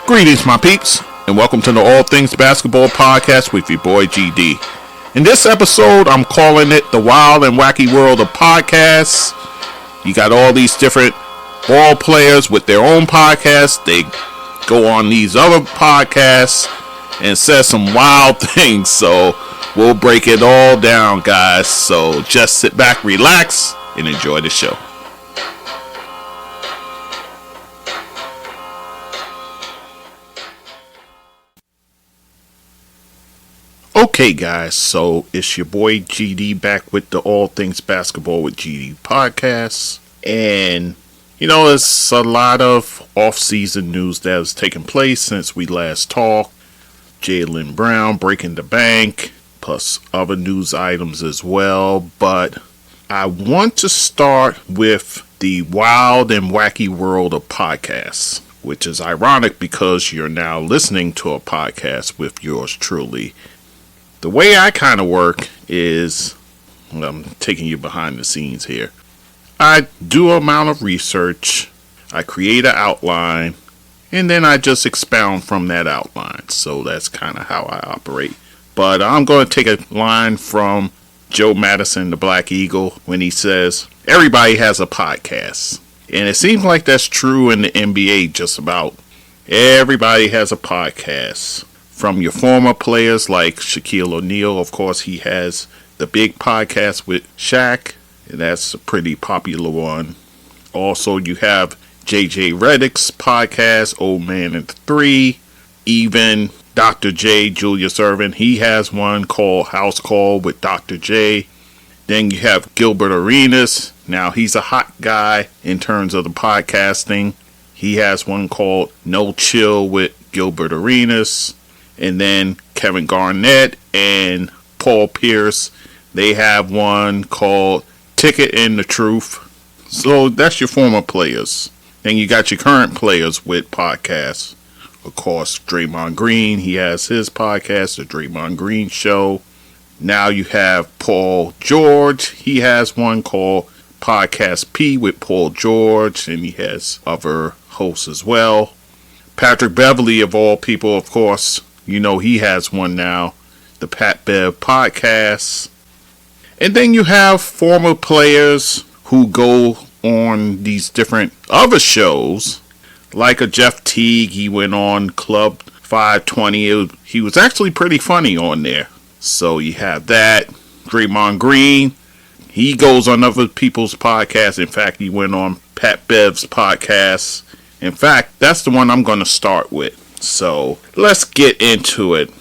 Greetings, my peeps, and welcome to the All Things Basketball Podcast with your boy GD. In this episode, I'm calling it the Wild and Wacky World of Podcasts. You got all these different ball players with their own podcasts. They go on these other podcasts and says some wild things. So we'll break it all down, guys. So just sit back, relax, and enjoy the show. Okay, guys, so it's your boy GD back with the All Things Basketball with GD podcast. And, it's a lot of off-season news that has taken place since we last talked. Jaylen Brown breaking the bank, plus other news items as well. But I want to start with the Wild and Wacky World of Podcasts, which is ironic because you're now listening to a podcast with yours truly. The way I kind of work is, I'm taking you behind the scenes here. I do an amount of research, I create an outline, and then I just expound from that outline. So that's kind of how I operate. But I'm going to take a line from Joe Madison, the Black Eagle, when he says, everybody has a podcast. And it seems like that's true in the NBA just about. Everybody has a podcast. From your former players like Shaquille O'Neal, of course, he has the big podcast with Shaq, and that's a pretty popular one. Also, you have JJ Redick's podcast, Old Man and Three. Even Dr. J, Julius Erving, he has one called House Call with Dr. J. Then you have Gilbert Arenas. Now, he's a hot guy in terms of the podcasting. He has one called No Chill with Gilbert Arenas. And then Kevin Garnett and Paul Pierce, they have one called Ticket in the Truth. So that's your former players. And you got your current players with podcasts. Of course, Draymond Green, he has his podcast, The Draymond Green Show. Now you have Paul George. He has one called Podcast P with Paul George. And he has other hosts as well. Patrick Beverley, of all people, of course, he has one now, the Pat Bev podcast. And then you have former players who go on these different other shows, like a Jeff Teague. He went on Club 520. He was actually pretty funny on there. So you have that. Draymond Green, he goes on other people's podcasts. In fact, he went on Pat Bev's podcast. In fact, that's the one I'm going to start with. So let's get into it.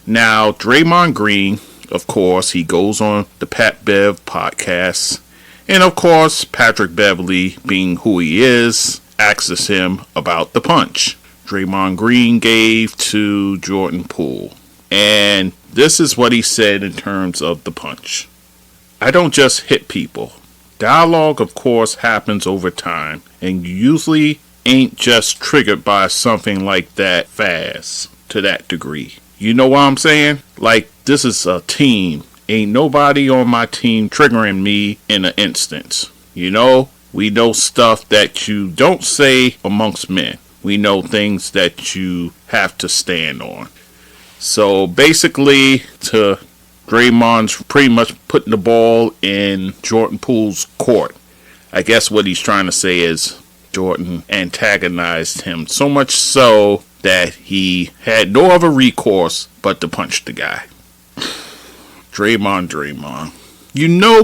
Now, Draymond Green, of course, he goes on the Pat Bev podcast. And of course, Patrick Beverley, being who he is, asks him about the punch Draymond Green gave to Jordan Poole. And this is what he said in terms of the punch. I don't just hit people. Dialogue, of course, happens over time. And usually ain't just triggered by something like that fast to that degree. You know what I'm saying? Like, this is a team. Ain't nobody on my team triggering me in an instance. We know stuff that you don't say amongst men. We know things that you have to stand on. So basically, to Draymond's pretty much putting the ball in Jordan Poole's court. I guess what he's trying to say is Jordan antagonized him so much so that he had no other recourse but to punch the guy. Draymond.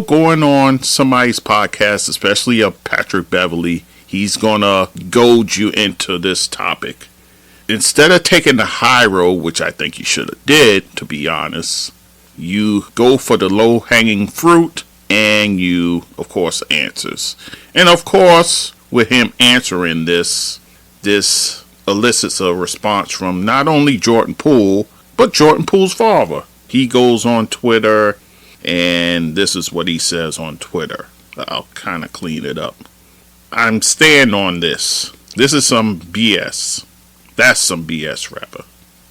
Going on somebody's podcast, especially a Patrick Beverley, he's gonna goad you into this topic. Instead of taking the high road, which I think you should have did, to be honest, you go for the low-hanging fruit and you, of course, answers. And of course, with him answering this elicits a response from not only Jordan Poole, but Jordan Poole's father. He goes on Twitter, and this is what he says on Twitter. I'll kind of clean it up. I'm staying on this. This is some BS. That's some BS, rapper.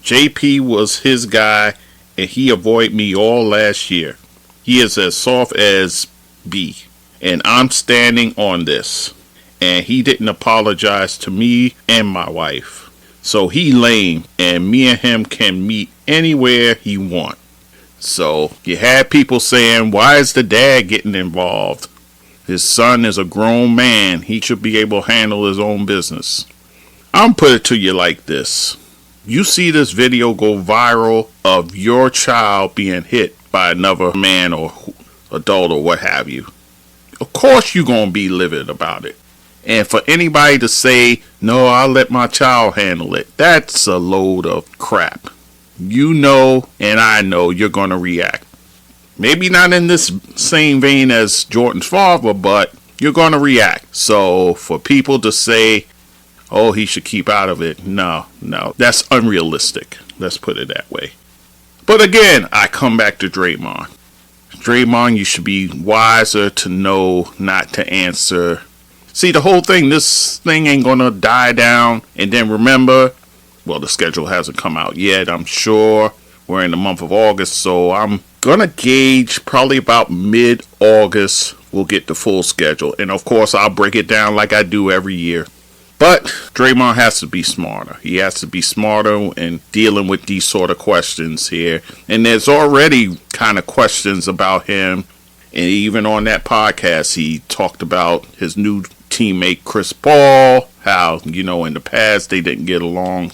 JP was his guy, and he avoided me all last year. He is as soft as B, and I'm standing on this. And he didn't apologize to me and my wife. So he lame, and me and him can meet anywhere he want. So you had people saying, why is the dad getting involved? His son is a grown man. He should be able to handle his own business. I'm put it to you like this. You see this video go viral of your child being hit by another man or adult or what have you. Of course you're going to be livid about it. And for anybody to say, no, I'll let my child handle it, that's a load of crap. You know and I know you're going to react. Maybe not in this same vein as Jordan's father, but you're going to react. So for people to say, oh, he should keep out of it, no, that's unrealistic. Let's put it that way. But again, I come back to Draymond. Draymond, you should be wiser to know not to answer. See, the whole thing, this thing ain't going to die down. And then remember, well, the schedule hasn't come out yet, I'm sure. We're in the month of August, so I'm going to gauge probably about mid-August we'll get the full schedule. And of course, I'll break it down like I do every year. But Draymond has to be smarter. He has to be smarter in dealing with these sort of questions here. And there's already kind of questions about him. And even on that podcast, he talked about his new teammate, Chris Paul, how, in the past they didn't get along.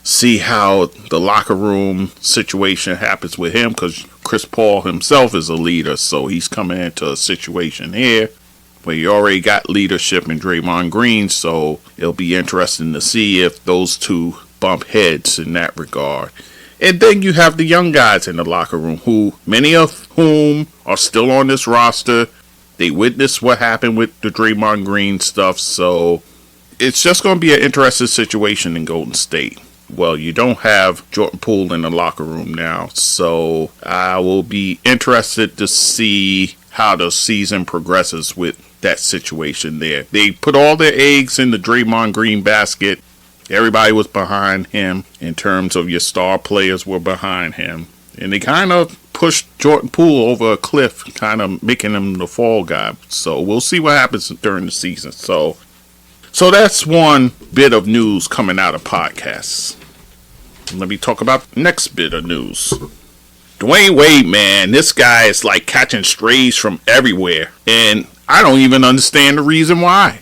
See how the locker room situation happens with him, because Chris Paul himself is a leader, so he's coming into a situation here where you already got leadership in Draymond Green, so it'll be interesting to see if those two bump heads in that regard. And then you have the young guys in the locker room, who many of whom are still on this roster. They witnessed what happened with the Draymond Green stuff, so it's just going to be an interesting situation in Golden State. Well, you don't have Jordan Poole in the locker room now, so I will be interested to see how the season progresses with that situation there. They put all their eggs in the Draymond Green basket. Everybody was behind him in terms of your star players were behind him. And they kind of pushed Jordan Poole over a cliff, kind of making him the fall guy. So we'll see what happens during the season. So that's one bit of news coming out of podcasts. Let me talk about the next bit of news. Dwayne Wade, man, this guy is like catching strays from everywhere. And I don't even understand the reason why.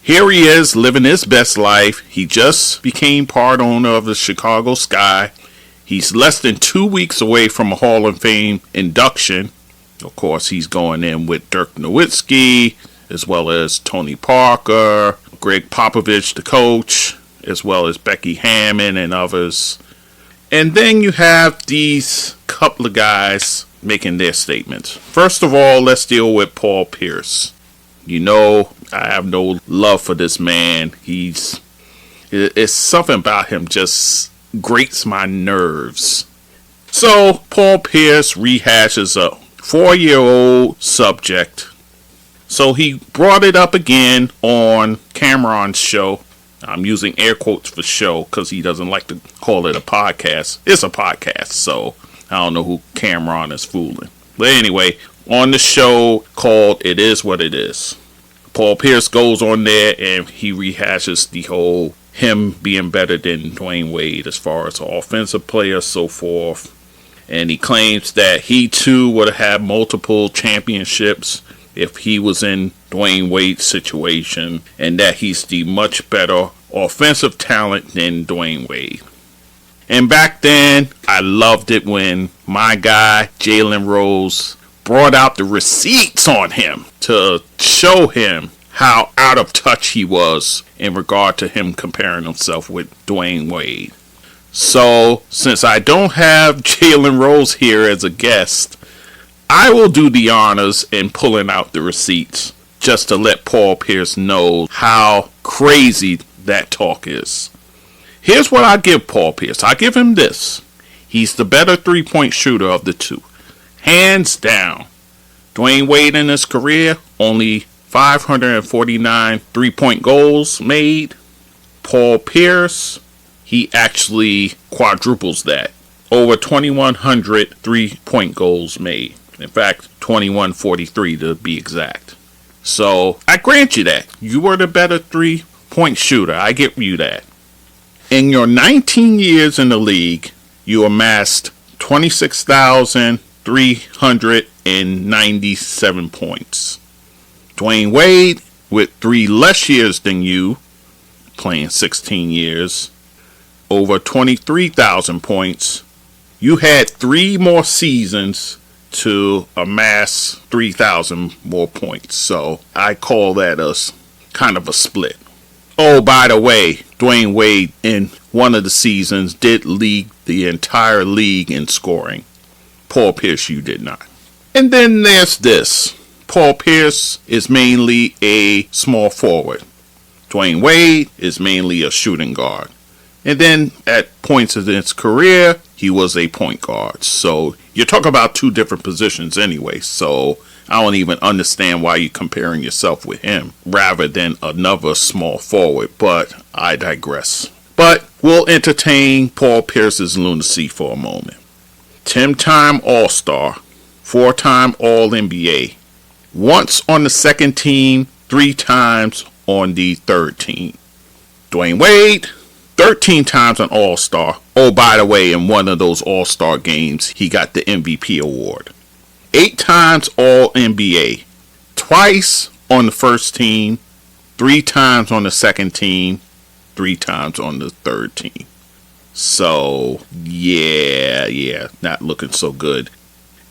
Here he is living his best life. He just became part owner of the Chicago Sky. He's less than 2 weeks away from a Hall of Fame induction. Of course, he's going in with Dirk Nowitzki, as well as Tony Parker, Greg Popovich, the coach, as well as Becky Hammon and others. And then you have these couple of guys making their statements. First of all, let's deal with Paul Pierce. I have no love for this man. It's something about him just grates my nerves. So, Paul Pierce rehashes a 4-year-old subject. So he brought it up again on Cameron's show. I'm using air quotes for show because he doesn't like to call it a podcast. It's a podcast, so I don't know who Cameron is fooling. But anyway, on the show called It Is What It Is, Paul Pierce goes on there and he rehashes the whole him being better than Dwayne Wade as far as an offensive player, so forth. And he claims that he too would have had multiple championships if he was in Dwayne Wade's situation, and that he's the much better offensive talent than Dwayne Wade. And back then, I loved it when my guy, Jalen Rose, brought out the receipts on him to show him how out of touch he was in regard to him comparing himself with Dwayne Wade. So, since I don't have Jalen Rose here as a guest, I will do the honors in pulling out the receipts just to let Paul Pierce know how crazy that talk is. Here's what I give Paul Pierce. I give him this. He's the better three-point shooter of the two. Hands down. Dwayne Wade in his career, only 549 three-point goals made. Paul Pierce, he actually quadruples that. Over 2,100 three-point goals made. In fact, 2,143 to be exact. So, I grant you that. You were the better three-point shooter. I give you that. In your 19 years in the league, you amassed 26,397 points. Dwayne Wade, with 3 less years than you, playing 16 years, over 23,000 points. You had 3 more seasons to amass 3,000 more points. So I call that a kind of a split. Oh, by the way, Dwayne Wade in one of the seasons did lead the entire league in scoring. Paul Pierce, you did not. And then there's this. Paul Pierce is mainly a small forward. Dwayne Wade is mainly a shooting guard. And then at points of his career, he was a point guard. So you're talking about 2 different positions anyway. So I don't even understand why you're comparing yourself with him rather than another small forward. But I digress. But we'll entertain Paul Pierce's lunacy for a moment. 10-time All-Star, 4-time All-NBA. Once on the second team, 3 times on the third team. Dwayne Wade, 13 times an All-Star. Oh, by the way, in one of those All-Star games, he got the MVP award. 8 times All-NBA. Twice on the first team, 3 times on the second team, 3 times on the third team. So, yeah, not looking so good.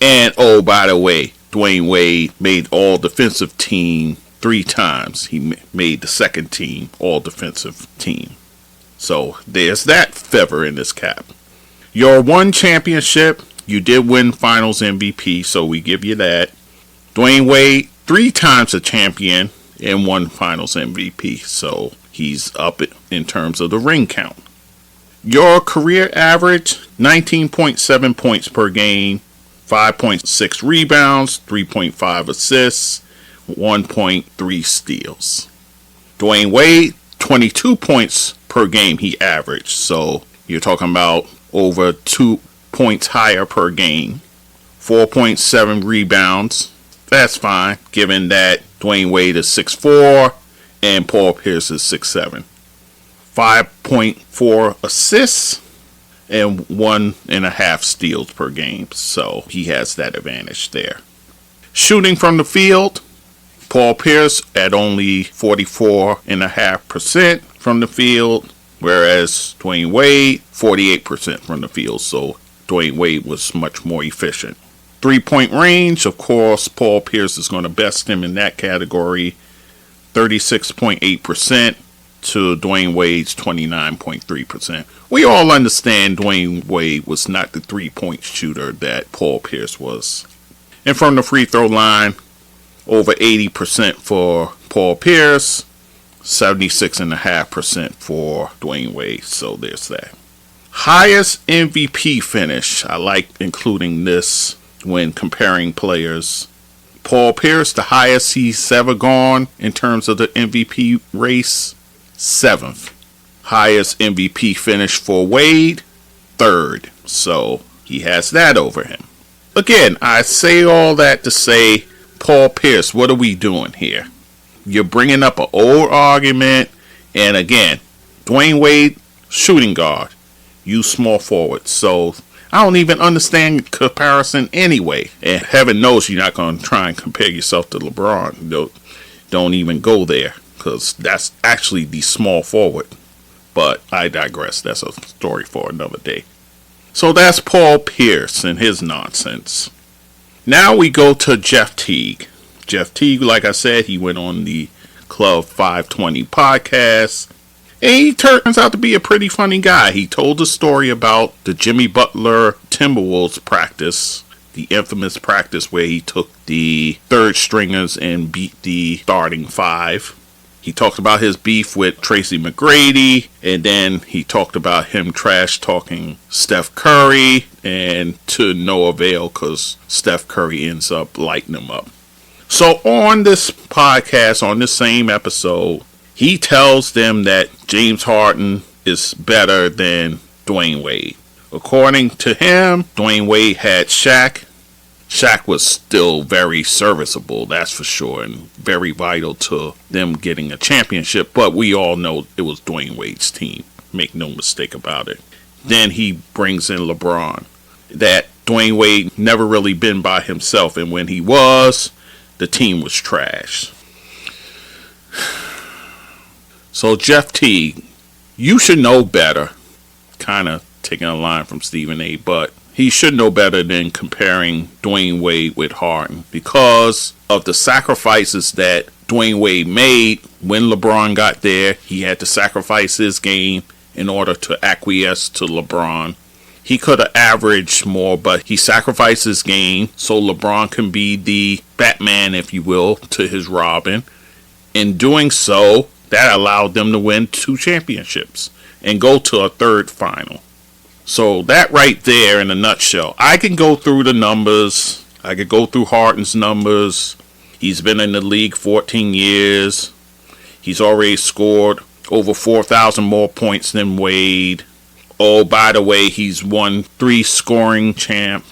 And, oh, by the way, Dwayne Wade made all defensive team 3 times. He made the second team all defensive team. So there's that feather in his cap. Your 1 championship, you did win finals MVP, so we give you that. Dwayne Wade, 3 times a champion and 1 finals MVP, so he's up in terms of the ring count. Your career average, 19.7 points per game, 5.6 rebounds, 3.5 assists, 1.3 steals. Dwayne Wade, 22 points per game he averaged. So you're talking about over 2 points higher per game. 4.7 rebounds. That's fine, given that Dwayne Wade is 6'4" and Paul Pierce is 6'7". 5.4 assists and 1.5 steals per game. So he has that advantage there. Shooting from the field, Paul Pierce at only 44.5% from the field, whereas Dwayne Wade 48% from the field. So Dwayne Wade was much more efficient. 3-point range, of course, Paul Pierce is going to best him in that category, 36.8% to Dwayne Wade's 29.3%. We all understand Dwayne Wade was not the 3-point shooter that Paul Pierce was. And from the free throw line, over 80% for Paul Pierce, 76.5% for Dwayne Wade. So there's that. Highest MVP finish. I like including this when comparing players. Paul Pierce, the highest he's ever gone in terms of the MVP race, 7th. Highest MVP finish for Wade, 3rd. So he has that over him. Again, I say all that to say, Paul Pierce, what are we doing here? You're bringing up an old argument. And again, Dwayne Wade, shooting guard. You small forward. So I don't even understand comparison anyway. And heaven knows you're not going to try and compare yourself to LeBron. Don't even go there, because that's actually the small forward. But I digress. That's a story for another day. So that's Paul Pierce and his nonsense. Now we go to Jeff Teague. Jeff Teague, like I said, he went on the Club 520 podcast. And he turns out to be a pretty funny guy. He told a story about the Jimmy Butler Timberwolves practice, the infamous practice where he took the third stringers and beat the starting 5. He talked about his beef with Tracy McGrady, and then he talked about him trash talking Steph Curry, and to no avail because Steph Curry ends up lighting him up. So on this podcast, on this same episode, he tells them that James Harden is better than Dwayne Wade. According to him, Dwayne Wade had Shaq. Shaq was still very serviceable, that's for sure, and very vital to them getting a championship. But we all know it was Dwayne Wade's team. Make no mistake about it. Then he brings in LeBron. That Dwayne Wade never really been by himself, and when he was, the team was trash. So Jeff Teague, you should know better. Kind of taking a line from Stephen A. But he should know better than comparing Dwayne Wade with Harden because of the sacrifices that Dwayne Wade made when LeBron got there. He had to sacrifice his game in order to acquiesce to LeBron. He could have averaged more, but he sacrificed his game so LeBron can be the Batman, if you will, to his Robin. In doing so, that allowed them to win 2 championships and go to a 3rd final. So that right there in a nutshell. I can go through the numbers. I could go through Harden's numbers. He's been in the league 14 years. He's already scored over 4,000 more points than Wade. Oh, by the way, he's won 3 scoring champ.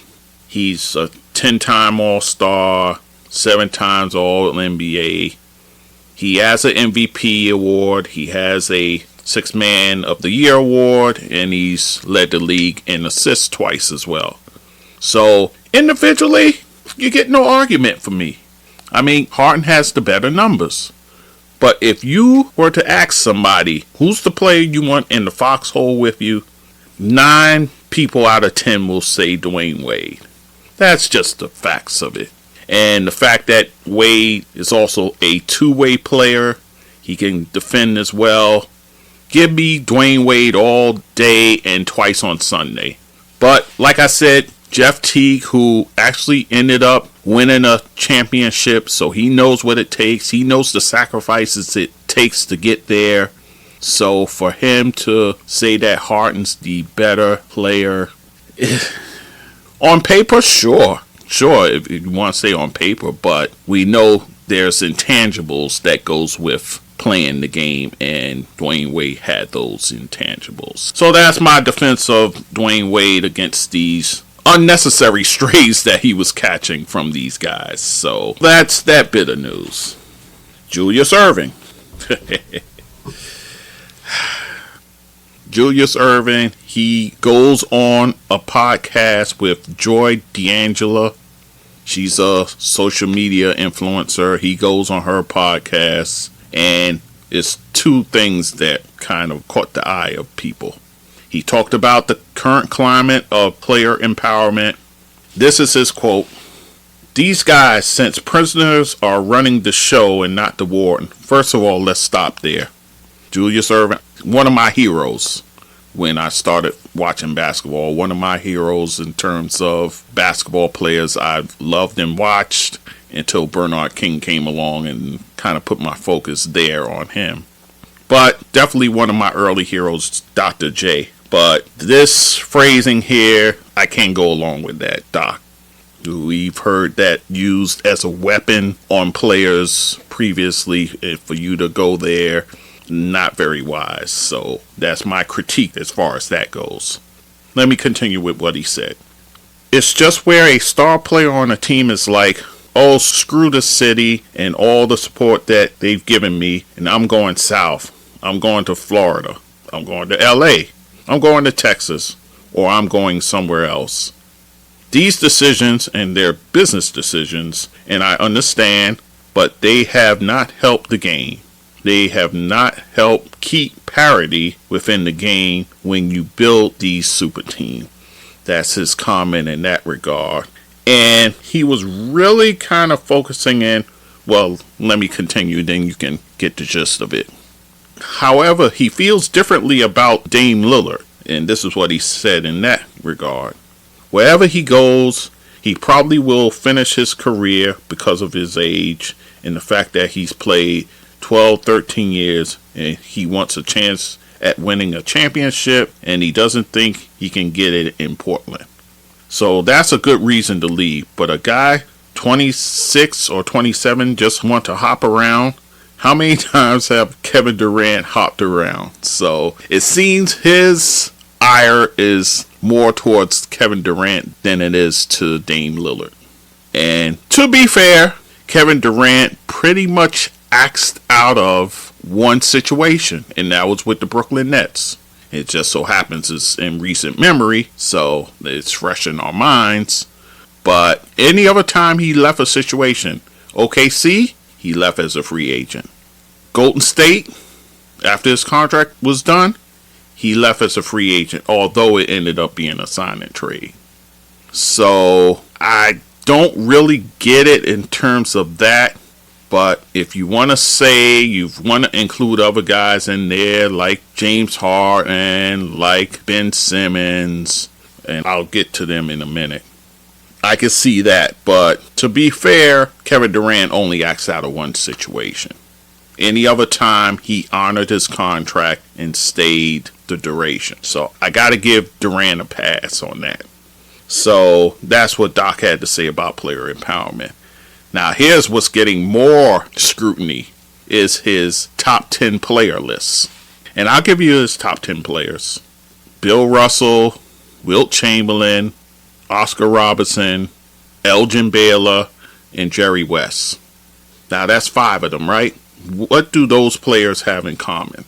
He's a 10-time All-Star, 7 times All-NBA. He has an MVP award. He has a 6th Man of the Year award, and he's led the league in assists twice as well. So individually, you get no argument from me. I mean, Harden has the better numbers. But if you were to ask somebody, who's the player you want in the foxhole with you, 9 people out of 10 will say Dwayne Wade. That's just the facts of it. And the fact that Wade is also a two-way player, he can defend as well. Give me Dwayne Wade all day and twice on Sunday. But like I said, Jeff Teague, who actually ended up winning a championship, so he knows what it takes. He knows the sacrifices it takes to get there. So for him to say that Harden's the better player, on paper, sure, if you want to say on paper, but we know there's intangibles that goes with playing the game, and Dwayne Wade had those intangibles. So that's my defense of Dwayne Wade against these unnecessary strays that he was catching from these guys. So that's that bit of news. Julius Erving. Julius Erving, he goes on a podcast with Joy D'Angelo. She's a social media influencer. He goes on her podcast, and it's 2 things that kind of caught the eye of people. He talked about the current climate of player empowerment. This is his quote. "These guys, since prisoners are running the show and not the warden." First of all, let's stop there. Julius Erving, one of my heroes when I started watching basketball. One of my heroes in terms of basketball players I've loved and watched until Bernard King came along and kind of put my focus there on him. But definitely one of my early heroes, Dr. J. But this phrasing here, I can't go along with that, Doc. We've heard that used as a weapon on players previously. For you to go there, not very wise. So that's my critique as far as that goes. Let me continue with what he said. "It's just where a star player on a team is like, oh, screw the city and all the support that they've given me, and I'm going south. I'm going to Florida. I'm going to LA. I'm going to Texas, or I'm going somewhere else. These decisions, and they're business decisions, and I understand, but they have not helped the game. They have not helped keep parity within the game when you build these super teams." That's his comment in that regard. And he was really kind of focusing in, well, let me continue, then you can get the gist of it. However, he feels differently about Dame Lillard, and this is what he said in that regard. "Wherever he goes, he probably will finish his career because of his age and the fact that he's played 12, 13 years, and he wants a chance at winning a championship, and he doesn't think he can get it in Portland. So that's a good reason to leave. But a guy 26 or 27 just want to hop around. How many times have Kevin Durant hopped around? So it seems his ire is more towards Kevin Durant than it is to Dame Lillard. And to be fair, Kevin Durant pretty much axed out of one situation, and that was with the Brooklyn Nets. It just so happens it's in recent memory, so it's fresh in our minds. But any other time he left a situation, OKC, he left as a free agent. Golden State, after his contract was done, he left as a free agent, although it ended up being a sign and trade. So I don't really get it in terms of that. But if you want to say you want to include other guys in there like James Harden, like Ben Simmons, and I'll get to them in a minute, I can see that. But to be fair, Kevin Durant only acts out of one situation. Any other time, he honored his contract and stayed the duration. So I got to give Durant a pass on that. So that's what Doc had to say about player empowerment. Now, here's what's getting more scrutiny is his top 10 player list. And I'll give you his top 10 players. Bill Russell, Wilt Chamberlain, Oscar Robertson, Elgin Baylor, and Jerry West. Now, that's 5 of them, right? What do those players have in common?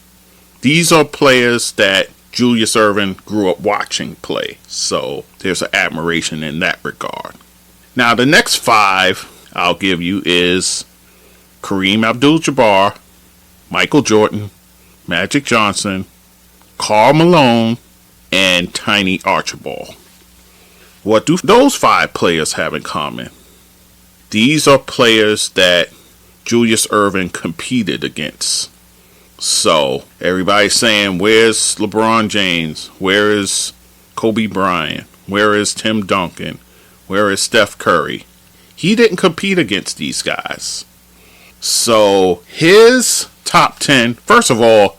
These are players that Julius Erving grew up watching play. So there's an admiration in that regard. Now, the next 5 I'll give you is Kareem Abdul-Jabbar, Michael Jordan, Magic Johnson, Karl Malone, and Tiny Archibald. What do those 5 players have in common? These are players that Julius Erving competed against. So everybody's saying, where's LeBron James? Where is Kobe Bryant? Where is Tim Duncan? Where is Steph Curry? He didn't compete against these guys. So his top 10, first of all,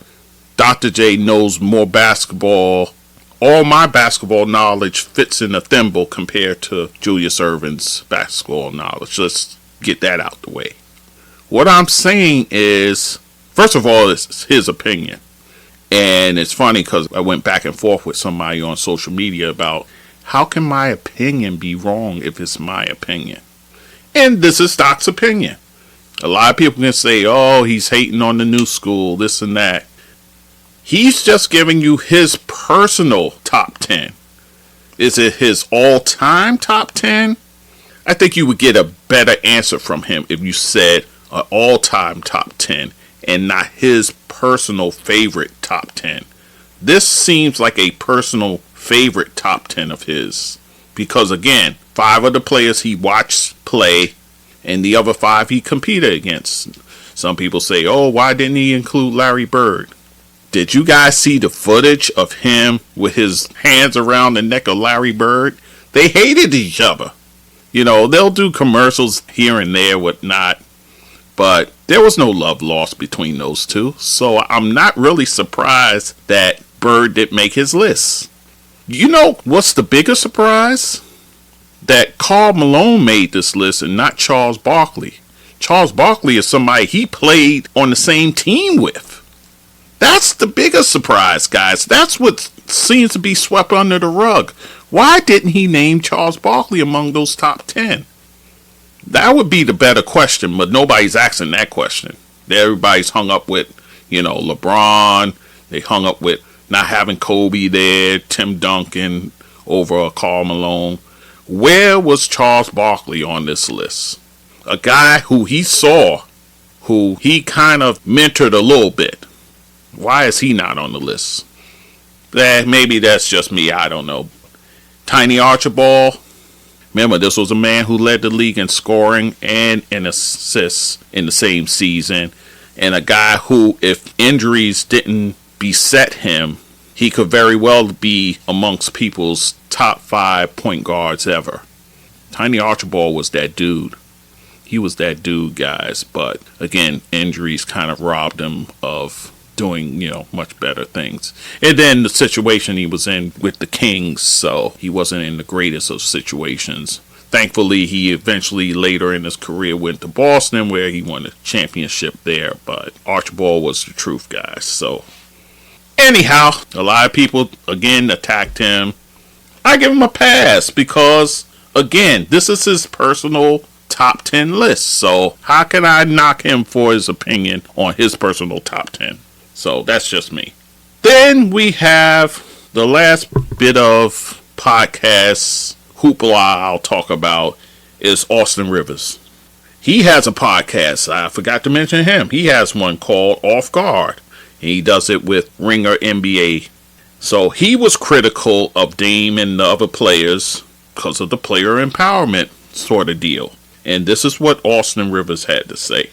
Dr. J knows more basketball. All my basketball knowledge fits in a thimble compared to Julius Erving's basketball knowledge. Let's get that out the way. What I'm saying is, first of all, it's his opinion. And it's funny because I went back and forth with somebody on social media about how can my opinion be wrong if it's my opinion? And this is Doc's opinion. A lot of people can say, oh, he's hating on the new school, this and that. He's just giving you his personal top 10. Is it his all-time top 10? I think you would get a better answer from him if you said an all-time top 10 and not his personal favorite top 10. This seems like a personal favorite top 10 of his. Because again, 5 of the players he watched play and the other 5 he competed against. Some people say, oh, why didn't he include Larry Bird? Did you guys see the footage of him with his hands around the neck of Larry Bird? They hated each other. You know, they'll do commercials here and there, whatnot. But there was no love lost between those two. So I'm not really surprised that Bird didn't make his list. You know what's the biggest surprise? That Karl Malone made this list and not Charles Barkley. Charles Barkley is somebody he played on the same team with. That's the biggest surprise, guys. That's what seems to be swept under the rug. Why didn't he name Charles Barkley among those top 10? That would be the better question, but nobody's asking that question. Everybody's hung up with, LeBron. They hung up with not having Kobe there, Tim Duncan over Karl Malone. Where was Charles Barkley on this list? A guy who he saw, who he kind of mentored a little bit. Why is he not on the list? Maybe that's just me, I don't know. Tiny Archibald. Remember, this was a man who led the league in scoring and in assists in the same season. And a guy who, if injuries didn't beset him, he could very well be amongst people's top 5 point guards ever. Tiny Archibald was that dude. He was that dude, guys. But again, injuries kind of robbed him of doing, much better things. And then the situation he was in with the Kings, so he wasn't in the greatest of situations. Thankfully, he eventually later in his career went to Boston where he won a championship there. But Archibald was the truth, guys. So anyhow, a lot of people, again, attacked him. I give him a pass because, again, this is his personal top 10 list. So how can I knock him for his opinion on his personal top 10? So that's just me. Then we have the last bit of podcast hoopla I'll talk about is Austin Rivers. He has a podcast. I forgot to mention him. He has one called Off Guard. He does it with Ringer NBA. So he was critical of Dame and the other players because of the player empowerment sort of deal. And this is what Austin Rivers had to say.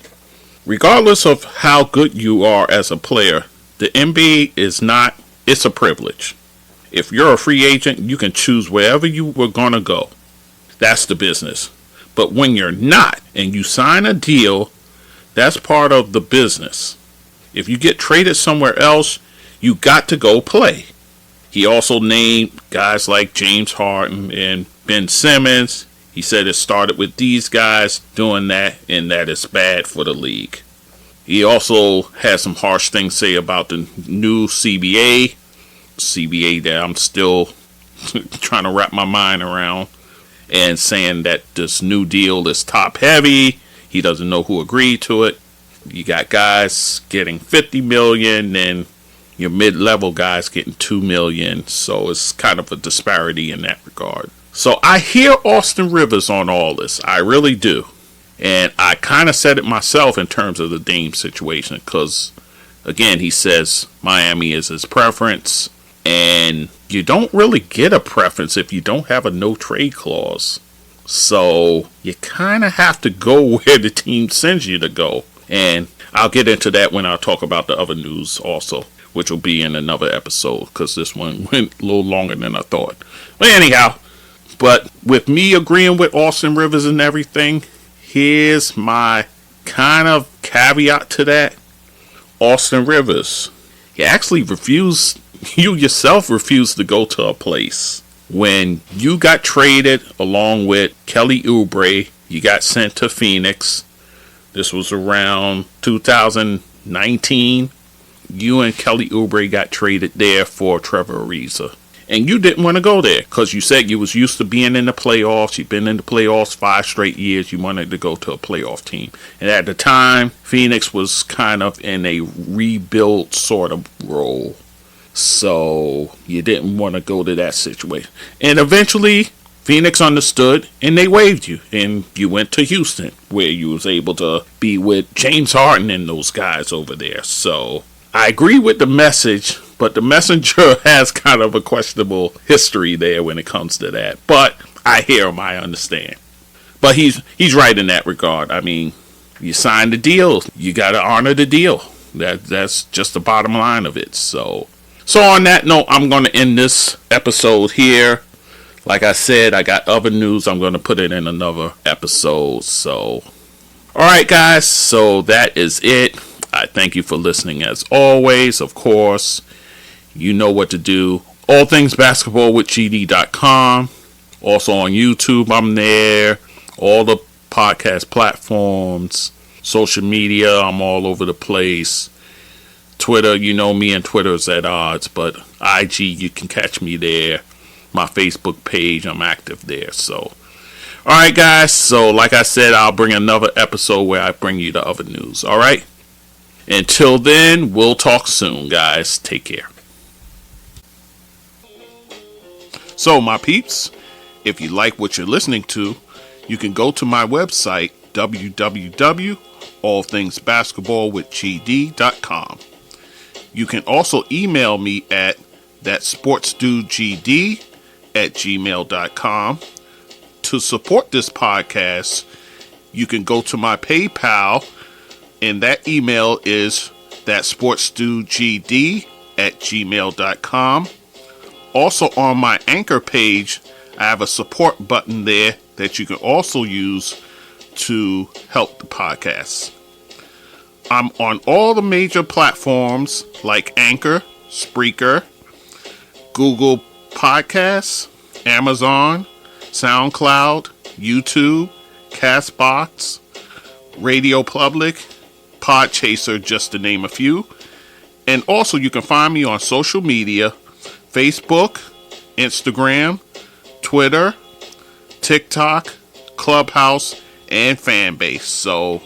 Regardless of how good you are as a player, the NBA is not, it's a privilege. If you're a free agent, you can choose wherever you were going to go. That's the business. But when you're not and you sign a deal, that's part of the business. If you get traded somewhere else, you got to go play. He also named guys like James Harden and Ben Simmons. He said it started with these guys doing that, and that is bad for the league. He also has some harsh things to say about the new CBA that I'm still trying to wrap my mind around, and saying that this new deal is top heavy. He doesn't know who agreed to it. You got guys getting $50 million and your mid-level guys getting $2 million. So it's kind of a disparity in that regard. So I hear Austin Rivers on all this. I really do. And I kind of said it myself in terms of the Dame situation. Because, again, he says Miami is his preference. And you don't really get a preference if you don't have a no-trade clause. So you kind of have to go where the team sends you to go. And I'll get into that when I talk about the other news also, which will be in another episode because this one went a little longer than I thought. But anyhow, but with me agreeing with Austin Rivers and everything, here's my kind of caveat to that. Austin Rivers, you yourself refused to go to a place. When you got traded along with Kelly Oubre, you got sent to Phoenix. This was around 2019. You and Kelly Oubre got traded there for Trevor Ariza. And you didn't want to go there because you said you was used to being in the playoffs. You've been in the playoffs 5 straight years. You wanted to go to a playoff team. And at the time, Phoenix was kind of in a rebuild sort of role. So you didn't want to go to that situation. And eventually, Phoenix understood and they waived you. And you went to Houston where you was able to be with James Harden and those guys over there. So I agree with the message, but the messenger has kind of a questionable history there when it comes to that. But I hear him, I understand. But he's right in that regard. I mean, you signed the deal. You got to honor the deal. That's just the bottom line of it. So on that note, I'm going to end this episode here. Like I said, I got other news. I'm going to put it in another episode. So, alright guys, so that is it. I thank you for listening as always. Of course, you know what to do. All Things Basketball with GD.com. Also on YouTube, I'm there. All the podcast platforms. Social media, I'm all over the place. Twitter, you know me and Twitter's at odds, but IG, you can catch me there. My Facebook page, I'm active there. So, alright guys, so like I said, I'll bring another episode where I bring you the other news. Alright? Until then, we'll talk soon, guys. Take care. So, my peeps, if you like what you're listening to, you can go to my website, www.allthingsbasketballwithgd.com. You can also email me at thatsportsdudegd@gmail.com. To support this podcast, you can go to my PayPal, and that email is thatsportsdudegd@gmail.com. Also on my Anchor page, I have a support button there that you can also use to help the podcast. I'm on all the major platforms like Anchor, Spreaker, Google Podcasts, Amazon, SoundCloud, YouTube, Castbox, Radio Public, Podchaser, just to name a few. And also you can find me on social media, Facebook, Instagram, Twitter, TikTok, Clubhouse, and Fanbase. So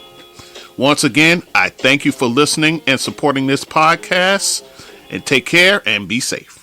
once again, I thank you for listening and supporting this podcast. And take care and be safe.